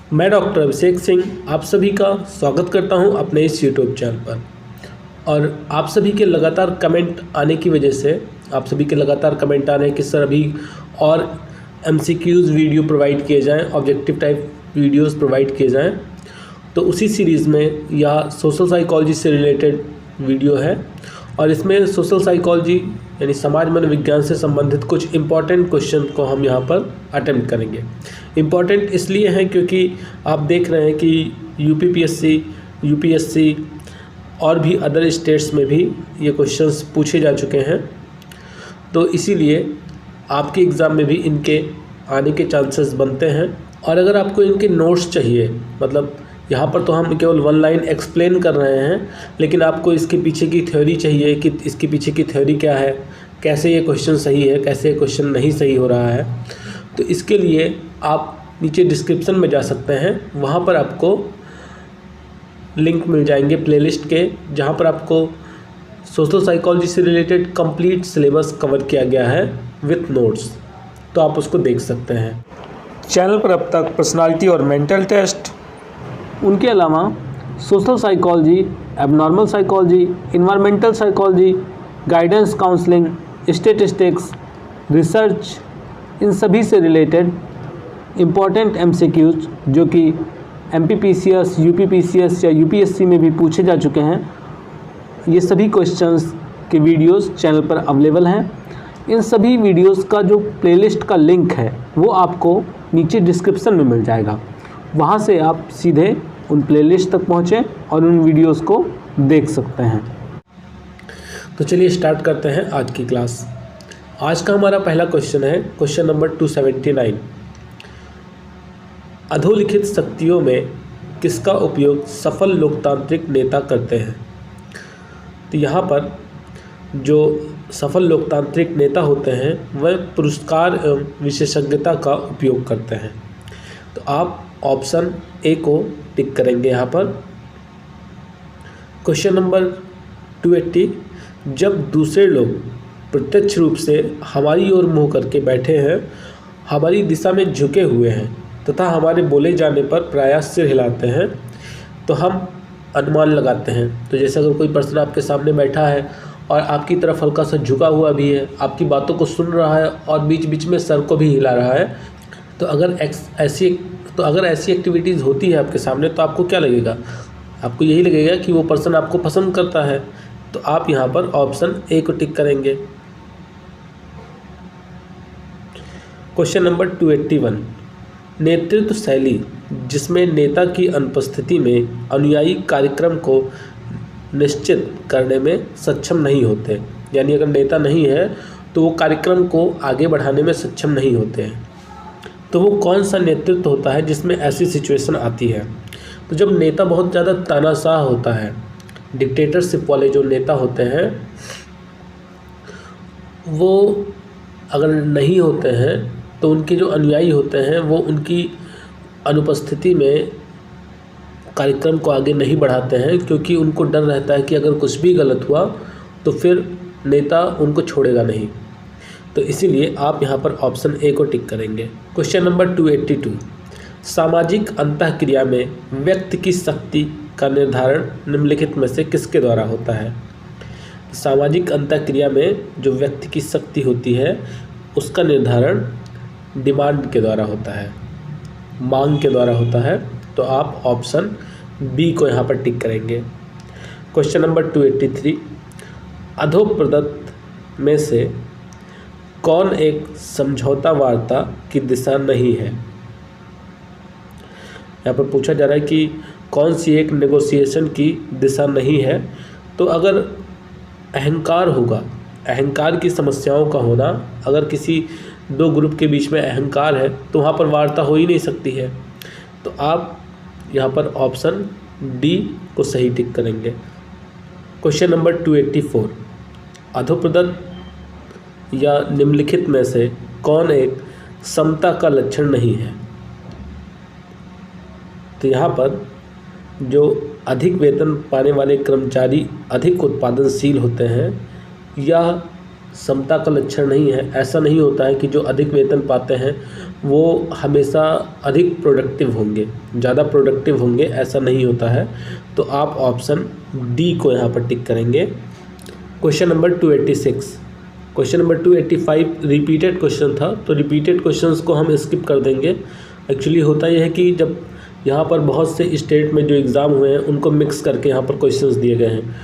मैं डॉक्टर अभिषेक सिंह आप सभी का स्वागत करता हूं अपने इस यूट्यूब चैनल पर। और आप सभी के लगातार कमेंट आने की वजह से आप सभी के लगातार कमेंट आ रहे हैं कि सर अभी और MCQs वीडियो प्रोवाइड किए जाएं, ऑब्जेक्टिव टाइप वीडियोस प्रोवाइड किए जाएं। तो उसी सीरीज़ में यह सोशल साइकोलॉजी से रिलेटेड वीडियो है और इसमें सोशल साइकोलॉजी यानी समाज मनोविज्ञान से संबंधित कुछ इम्पॉर्टेंट क्वेश्चन को हम यहाँ पर अटेम्प्ट करेंगे। इम्पॉर्टेंट इसलिए हैं क्योंकि आप देख रहे हैं कि UPPSC, UPSC और भी अदर स्टेट्स में भी ये क्वेश्चंस पूछे जा चुके हैं। तो इसीलिए आपके एग्ज़ाम में भी इनके आने के चांसेस बनते हैं। और अगर आपको इनके नोट्स चाहिए, मतलब यहाँ पर तो हम केवल वन लाइन एक्सप्लेन कर रहे हैं, लेकिन आपको इसके पीछे की थ्योरी चाहिए कि इसके पीछे की थ्योरी क्या है, कैसे ये क्वेश्चन सही है, कैसे ये क्वेश्चन नहीं सही हो रहा है। तो इसके लिए आप नीचे डिस्क्रिप्शन में जा सकते हैं, वहाँ पर आपको लिंक मिल जाएंगे प्लेलिस्ट के, जहाँ पर आपको सोशल साइकोलॉजी से रिलेटेड कंप्लीट सिलेबस कवर किया गया है विथ नोट्स, तो आप उसको देख सकते हैं। चैनल पर अब तक पर्सनालिटी और मेंटल टेस्ट, उनके अलावा social psychology, abnormal psychology, environmental psychology, guidance counselling, statistics, research, इन सभी से रिलेटेड इम्पॉर्टेंट MCQs जो कि MPPCS, UPPCS या UPSC में भी पूछे जा चुके हैं, ये सभी क्वेश्चंस के वीडियोस चैनल पर अवेलेबल हैं। इन सभी वीडियोस का जो प्लेलिस्ट का लिंक है वो आपको नीचे डिस्क्रिप्शन में मिल जाएगा, वहाँ से आप सीधे उन प्लेलिस्ट तक पहुँचें और उन वीडियोस को देख सकते हैं। तो चलिए स्टार्ट करते हैं आज की क्लास। आज का हमारा पहला क्वेश्चन है क्वेश्चन नंबर 279। अधोलिखित शक्तियों में किसका उपयोग सफल लोकतांत्रिक नेता करते हैं? तो यहाँ पर जो सफल लोकतांत्रिक नेता होते हैं वह पुरस्कार एवं विशेषज्ञता का उपयोग करते हैं। तो आप ऑप्शन ए को टिक करेंगे यहाँ पर। क्वेश्चन नंबर 280, जब दूसरे लोग प्रत्यक्ष रूप से हमारी ओर मुँह करके बैठे हैं, हमारी दिशा में झुके हुए हैं तथा हमारे बोले जाने पर प्रायः सिर हिलाते हैं, तो हम अनुमान लगाते हैं। तो जैसे अगर कोई पर्सन आपके सामने बैठा है और आपकी तरफ हल्का सा झुका हुआ भी है, आपकी बातों को सुन रहा है और बीच बीच में सर को भी हिला रहा है, तो अगर ऐसी एक्टिविटीज़ होती है आपके सामने, तो आपको क्या लगेगा? आपको यही लगेगा कि वो पर्सन आपको पसंद करता है। तो आप यहाँ पर ऑप्शन ए को टिक करेंगे। क्वेश्चन नंबर 281, नेतृत्व शैली जिसमें नेता की अनुपस्थिति में अनुयायी कार्यक्रम को निश्चित करने में सक्षम नहीं होते, यानी अगर नेता नहीं है तो वो कार्यक्रम को आगे बढ़ाने में सक्षम नहीं होते हैं। तो वो कौन सा नेतृत्व होता है जिसमें ऐसी सिचुएशन आती है? तो जब नेता बहुत ज़्यादा तानाशाह होता है, डिक्टेटरशिप वाले जो नेता होते हैं वो अगर नहीं होते हैं तो उनके जो अनुयायी होते हैं वो उनकी अनुपस्थिति में कार्यक्रम को आगे नहीं बढ़ाते हैं, क्योंकि उनको डर रहता है कि अगर कुछ भी गलत हुआ तो फिर नेता उनको छोड़ेगा नहीं। तो इसीलिए आप यहाँ पर ऑप्शन ए को टिक करेंगे। क्वेश्चन नंबर 282, सामाजिक अंतःक्रिया में व्यक्ति की शक्ति का निर्धारण निम्नलिखित में से किसके द्वारा होता है? सामाजिक अंतःक्रिया में जो व्यक्ति की शक्ति होती है उसका निर्धारण डिमांड के द्वारा होता है, मांग के द्वारा होता है। तो आप ऑप्शन बी को यहाँ पर टिक करेंगे। क्वेश्चन नंबर 283, अधोप्रदत्त में से कौन एक समझौता वार्ता की दिशा नहीं है? यहाँ पर पूछा जा रहा है कि कौन सी एक नेगोशिएशन की दिशा नहीं है। तो अगर अहंकार होगा, अहंकार की समस्याओं का होना, अगर किसी दो ग्रुप के बीच में अहंकार है तो वहाँ पर वार्ता हो ही नहीं सकती है। तो आप यहाँ पर ऑप्शन डी को सही टिक करेंगे। क्वेश्चन नंबर 284, अधोप्रदत्त या निम्नलिखित में से कौन एक समता का लक्षण नहीं है? तो यहाँ पर जो अधिक वेतन पाने वाले कर्मचारी अधिक उत्पादनशील होते हैं, यह समता का लक्षण नहीं है। ऐसा नहीं होता है कि जो अधिक वेतन पाते हैं वो हमेशा अधिक प्रोडक्टिव होंगे, ज़्यादा प्रोडक्टिव होंगे, ऐसा नहीं होता है। तो आप ऑप्शन डी को यहाँ पर टिक करेंगे। Question number 286। Question number 285 repeated question था, तो रिपीटेड क्वेश्चंस को हम स्किप कर देंगे। एक्चुअली होता यह है कि जब यहाँ पर बहुत से स्टेट में जो एग्ज़ाम हुए हैं उनको मिक्स करके यहाँ पर क्वेश्चंस दिए गए हैं,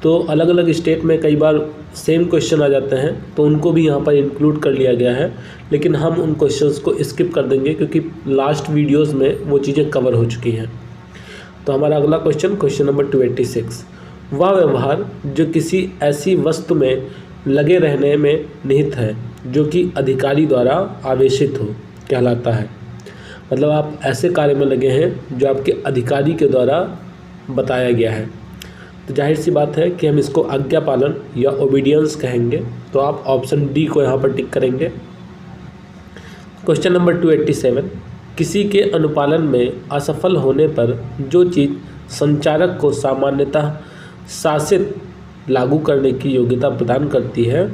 तो अलग अलग स्टेट में कई बार सेम क्वेश्चन आ जाते हैं, तो उनको भी यहाँ पर इंक्लूड कर लिया गया है। लेकिन हम उन क्वेश्चंस को स्किप कर देंगे क्योंकि लास्ट वीडियोस में वो चीज़ें कवर हो चुकी हैं। तो हमारा अगला क्वेश्चन, क्वेश्चन नंबर 286। वह व्यवहार जो किसी ऐसी वस्तु में लगे रहने में निहित है जो कि अधिकारी द्वारा आवेशित हो कहलाता है। मतलब आप ऐसे कार्य में लगे हैं जो आपके अधिकारी के द्वारा बताया गया है, तो जाहिर सी बात है कि हम इसको आज्ञा पालन या ओबीडियंस कहेंगे। तो आप ऑप्शन डी को यहाँ पर टिक करेंगे। Question number 287। किसी के अनुपालन में असफल होने पर जो चीज़ संचारक को सामान्यतः शासित लागू करने की योग्यता प्रदान करती है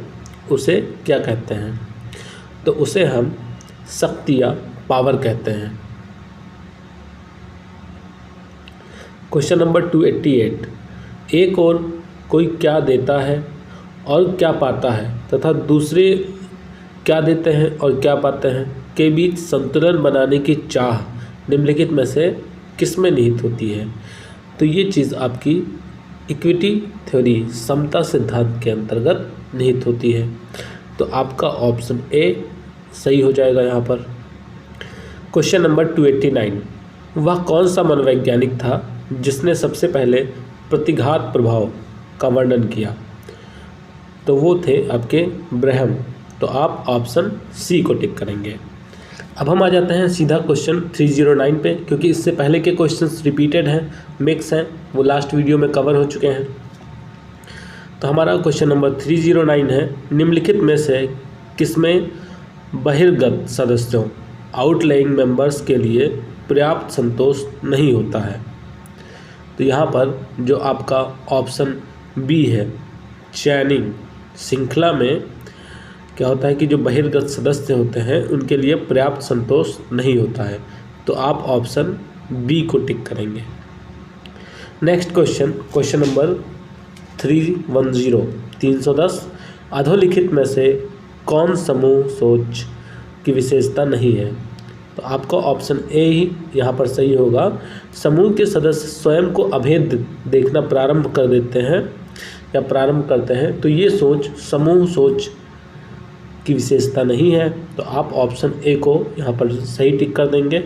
उसे क्या कहते हैं? तो उसे हम शक्ति या पावर कहते हैं। Question number 288। एक और कोई क्या देता है और क्या पाता है तथा दूसरे क्या देते हैं और क्या पाते हैं के बीच संतुलन बनाने की चाह निम्नलिखित में से किस में निहित होती है? तो ये चीज़ आपकी इक्विटी थ्योरी, समता सिद्धांत के अंतर्गत निहित होती है। तो आपका ऑप्शन ए सही हो जाएगा यहाँ पर। Question number 289। वह कौन सा मनोवैज्ञानिक था जिसने सबसे पहले प्रतिघात प्रभाव का वर्णन किया? तो वो थे आपके ब्रह्म। तो आप ऑप्शन सी को टिक करेंगे। अब हम आ जाते हैं सीधा क्वेश्चन 309 पे, क्योंकि इससे पहले के क्वेश्चंस रिपीटेड हैं, मिक्स हैं, वो लास्ट वीडियो में कवर हो चुके हैं। तो हमारा क्वेश्चन नंबर 309 है, निम्नलिखित में से किसमें बहिर्गत सदस्यों आउटलाइंग मेंबर्स के लिए पर्याप्त संतोष नहीं होता है? तो यहाँ पर जो आपका ऑप्शन बी है, चैनिंग श्रृंखला में क्या होता है कि जो बहिर्गत सदस्य होते हैं उनके लिए पर्याप्त संतोष नहीं होता है। तो आप ऑप्शन बी को टिक करेंगे। नेक्स्ट क्वेश्चन, क्वेश्चन नंबर 310 अधोलिखित में से कौन समूह सोच की विशेषता नहीं है? तो आपका ऑप्शन ए ही यहाँ पर सही होगा। समूह के सदस्य स्वयं को अभेद देखना प्रारंभ कर देते हैं या प्रारंभ करते हैं, तो ये सोच समूह सोच की विशेषता नहीं है। तो आप ऑप्शन ए को यहाँ पर सही टिक कर देंगे।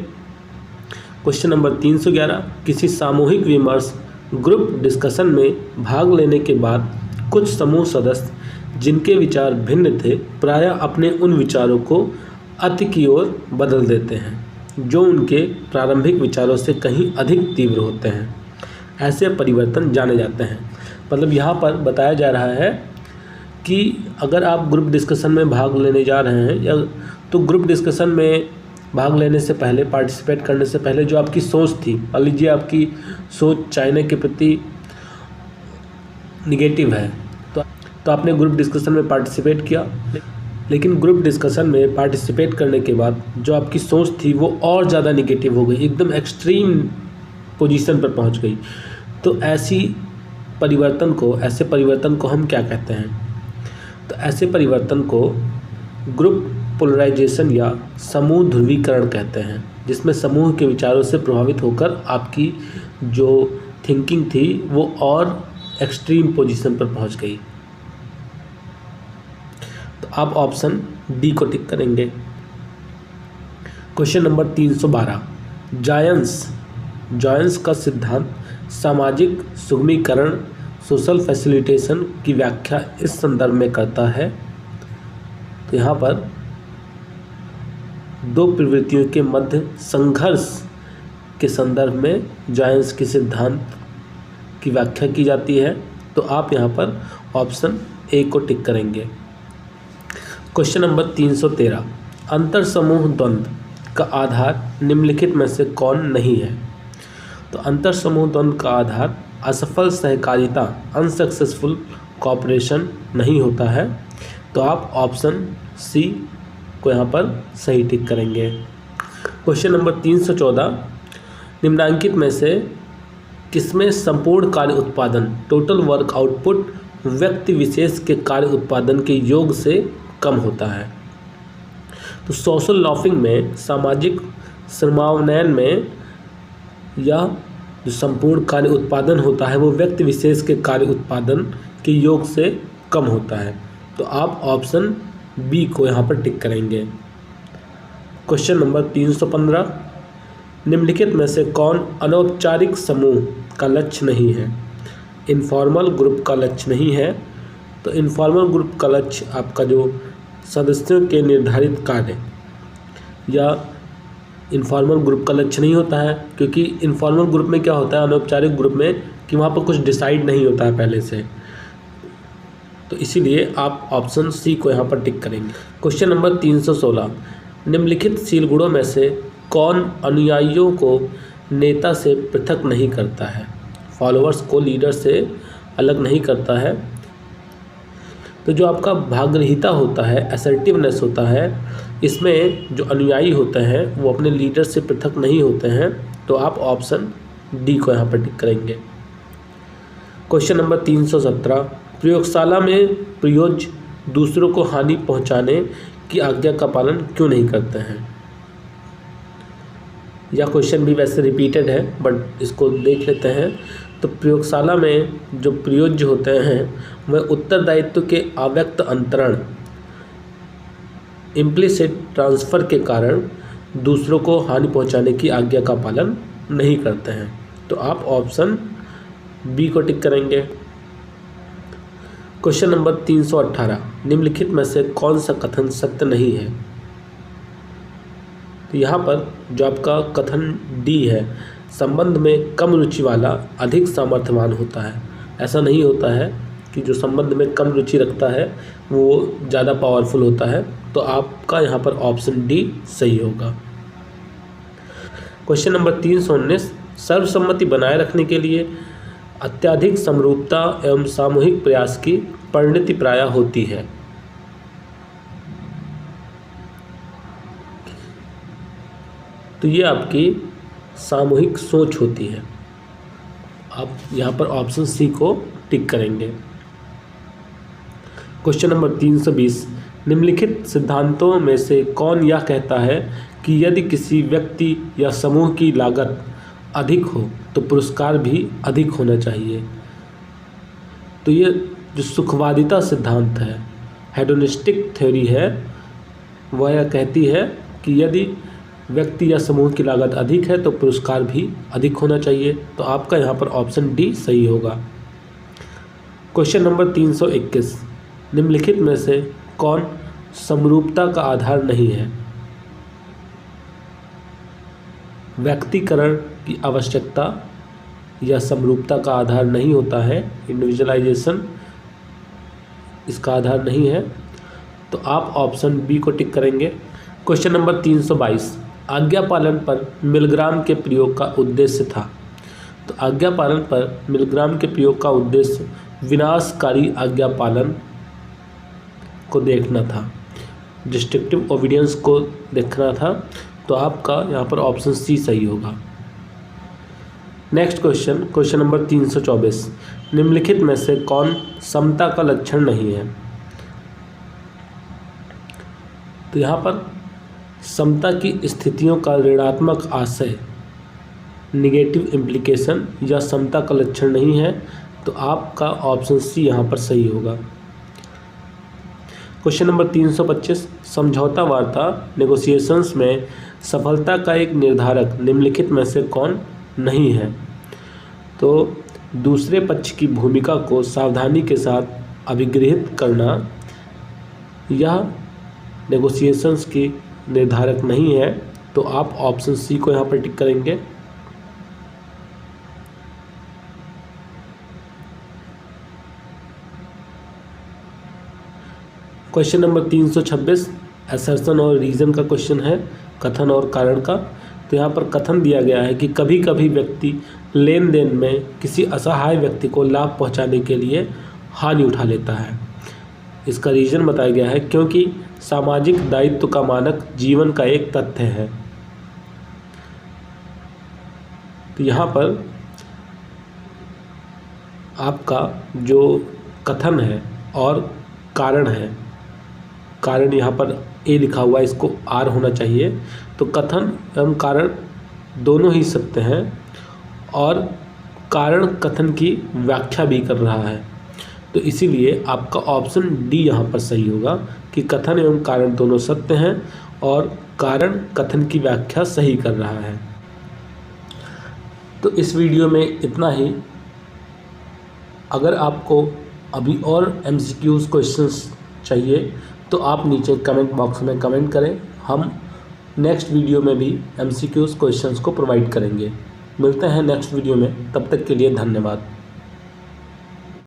क्वेश्चन नंबर 311 किसी सामूहिक विमर्श ग्रुप डिस्कशन में भाग लेने के बाद कुछ समूह सदस्य जिनके विचार भिन्न थे प्रायः अपने उन विचारों को अति की ओर बदल देते हैं जो उनके प्रारंभिक विचारों से कहीं अधिक तीव्र होते हैं। ऐसे परिवर्तन जाने जाते हैं। मतलब यहाँ पर बताया जा रहा है कि अगर आप ग्रुप डिस्कशन में भाग लेने जा रहे हैं या तो ग्रुप डिस्कशन में भाग लेने से पहले, पार्टिसिपेट करने से पहले जो आपकी सोच थी, मान लीजिए आपकी सोच चाइना के प्रति निगेटिव है, तो आपने ग्रुप डिस्कशन में पार्टिसिपेट किया, लेकिन ग्रुप डिस्कशन में पार्टिसिपेट करने के बाद जो आपकी सोच थी वो और ज़्यादा निगेटिव हो गई, एकदम एक्सट्रीम पोजीशन पर पहुंच गई। तो ऐसे परिवर्तन को हम क्या कहते हैं? तो ऐसे परिवर्तन को ग्रुप पोलराइजेशन या समूह ध्रुवीकरण कहते हैं, जिसमें समूह के विचारों से प्रभावित होकर आपकी जो थिंकिंग थी वो और एक्सट्रीम पोजीशन पर पहुंच गई। तो आप ऑप्शन डी को टिक करेंगे। क्वेश्चन नंबर 312 जॉयंस का सिद्धांत सामाजिक सुगमीकरण सोशल फैसिलिटेशन की व्याख्या इस संदर्भ में करता है। तो यहाँ पर दो प्रवृत्तियों के मध्य संघर्ष के संदर्भ में जॉयंस के सिद्धांत की व्याख्या की जाती है। तो आप यहाँ पर ऑप्शन ए को टिक करेंगे। क्वेश्चन नंबर 313 अंतर समूह द्वंद्व का आधार निम्नलिखित में से कौन नहीं है? तो अंतर समूह द्वंद्व का आधार असफल सहकारिता अनसक्सेसफुल कॉपरेशन नहीं होता है। तो आप ऑप्शन सी को यहाँ पर सही टिक करेंगे। क्वेश्चन नंबर 314, निम्नलिखित में से किसमें संपूर्ण कार्य उत्पादन टोटल वर्क आउटपुट व्यक्ति विशेष के कार्य उत्पादन के योग से कम होता है? तो सोशल लॉफिंग में, सामाजिक श्रमावनयन में, या जो संपूर्ण कार्य उत्पादन होता है वो व्यक्ति विशेष के कार्य उत्पादन के योग से कम होता है। तो आप ऑप्शन बी को यहाँ पर टिक करेंगे। क्वेश्चन नंबर 315, निम्नलिखित में से कौन अनौपचारिक समूह का लक्ष्य नहीं है? इनफॉर्मल ग्रुप का लक्ष्य नहीं है। तो इनफॉर्मल ग्रुप का लक्ष्य आपका जो सदस्यों के निर्धारित कार्य या इनफॉर्मल ग्रुप का लक्ष्य नहीं होता है, क्योंकि इनफॉर्मल ग्रुप में क्या होता है, अनौपचारिक ग्रुप में, कि वहाँ पर कुछ डिसाइड नहीं होता है पहले से। तो इसीलिए आप ऑप्शन सी को यहाँ पर टिक करेंगे। क्वेश्चन नंबर 316, निम्नलिखित शील गुणों में से कौन अनुयायियों को नेता से पृथक नहीं करता है? फॉलोअर्स को लीडर से अलग नहीं करता है। तो जो आपका भागरहिता होता है, असर्टिवनेस होता है, इसमें जो अनुयायी होते हैं वो अपने लीडर से पृथक नहीं होते हैं। तो आप ऑप्शन डी को यहाँ पर टिक करेंगे। क्वेश्चन नंबर 317, प्रयोगशाला में प्रयोज्य दूसरों को हानि पहुँचाने की आज्ञा का पालन क्यों नहीं करते हैं? यह क्वेश्चन भी वैसे रिपीटेड है, बट इसको देख लेते हैं। तो प्रयोगशाला में जो प्रयोज्य होते हैं वह उत्तरदायित्व के अव्यक्त अंतरण, इम्प्लिसिट ट्रांसफ़र के कारण दूसरों को हानि पहुंचाने की आज्ञा का पालन नहीं करते हैं। तो आप ऑप्शन बी को टिक करेंगे। क्वेश्चन नंबर 318, निम्नलिखित में से कौन सा कथन सत्य नहीं है? तो यहाँ पर जो आपका कथन डी है, संबंध में कम रुचि वाला अधिक सामर्थ्यवान होता है। ऐसा नहीं होता है कि जो संबंध में कम रुचि रखता है वो ज़्यादा पावरफुल होता है। तो आपका यहाँ पर ऑप्शन डी सही होगा। क्वेश्चन नंबर 319, सर्वसम्मति बनाए रखने के लिए अत्यधिक समरूपता एवं सामूहिक प्रयास की परिणति प्रायः होती है। तो ये आपकी सामूहिक सोच होती है। आप यहाँ पर ऑप्शन सी को टिक करेंगे। क्वेश्चन नंबर 320, निम्नलिखित सिद्धांतों में से कौन यह कहता है कि यदि किसी व्यक्ति या समूह की लागत अधिक हो तो पुरस्कार भी अधिक होना चाहिए? तो ये जो सुखवादिता सिद्धांत है, हेडोनिस्टिक थ्योरी है, वह यह कहती है कि यदि व्यक्ति या समूह की लागत अधिक है तो पुरस्कार भी अधिक होना चाहिए। तो आपका यहाँ पर ऑप्शन डी सही होगा। क्वेश्चन नंबर 321, निम्नलिखित में से कौन समरूपता का आधार नहीं है? व्यक्तिकरण की आवश्यकता या समरूपता का आधार नहीं होता है। इंडिविजुअलाइजेशन इसका आधार नहीं है। तो आप ऑप्शन बी को टिक करेंगे। क्वेश्चन नंबर 322, आज्ञा पालन पर मिलग्राम के प्रयोग का उद्देश्य था। तो आज्ञा पालन पर मिलग्राम के प्रयोग का उद्देश्य विनाशकारी आज्ञा पालन को देखना था, डिस्ट्रक्टिव ओबीडियंस को देखना था। तो आपका यहाँ पर ऑप्शन सी सही होगा। नेक्स्ट क्वेश्चन, क्वेश्चन नंबर 324, निम्नलिखित में से कौन समता का लक्षण नहीं है? तो यहाँ पर समता की स्थितियों का ऋणात्मक आशय, निगेटिव इम्प्लीकेशन, या समता का लक्षण नहीं है। तो आपका ऑप्शन सी यहाँ पर सही होगा। क्वेश्चन नंबर 325, समझौता वार्ता नेगोशिएशंस में सफलता का एक निर्धारक निम्नलिखित में से कौन नहीं है? तो दूसरे पक्ष की भूमिका को सावधानी के साथ अभिगृहित करना, यह नेगोशिएशंस की निर्धारक नहीं है। तो आप ऑप्शन सी को यहाँ पर टिक करेंगे। क्वेश्चन नंबर 326, असर्शन और रीज़न का क्वेश्चन है, कथन और कारण का। तो यहाँ पर कथन दिया गया है कि कभी कभी व्यक्ति लेन देन में किसी असहाय व्यक्ति को लाभ पहुँचाने के लिए हानि उठा लेता है। इसका रीज़न बताया गया है क्योंकि सामाजिक दायित्व का मानक जीवन का एक तथ्य है। तो यहाँ पर आपका जो कथन है और कारण है, कारण यहाँ पर ए लिखा हुआ है, इसको आर होना चाहिए। तो कथन एवं कारण दोनों ही सत्य हैं और कारण कथन की व्याख्या भी कर रहा है। तो इसीलिए आपका ऑप्शन डी यहाँ पर सही होगा कि कथन एवं कारण दोनों सत्य हैं और कारण कथन की व्याख्या सही कर रहा है। तो इस वीडियो में इतना ही। अगर आपको अभी और MCQs क्वेश्चंस चाहिए तो आप नीचे कमेंट बॉक्स में कमेंट करें, हम नेक्स्ट वीडियो में भी MCQs क्वेश्चंस को प्रोवाइड करेंगे। मिलते हैं नेक्स्ट वीडियो में, तब तक के लिए धन्यवाद।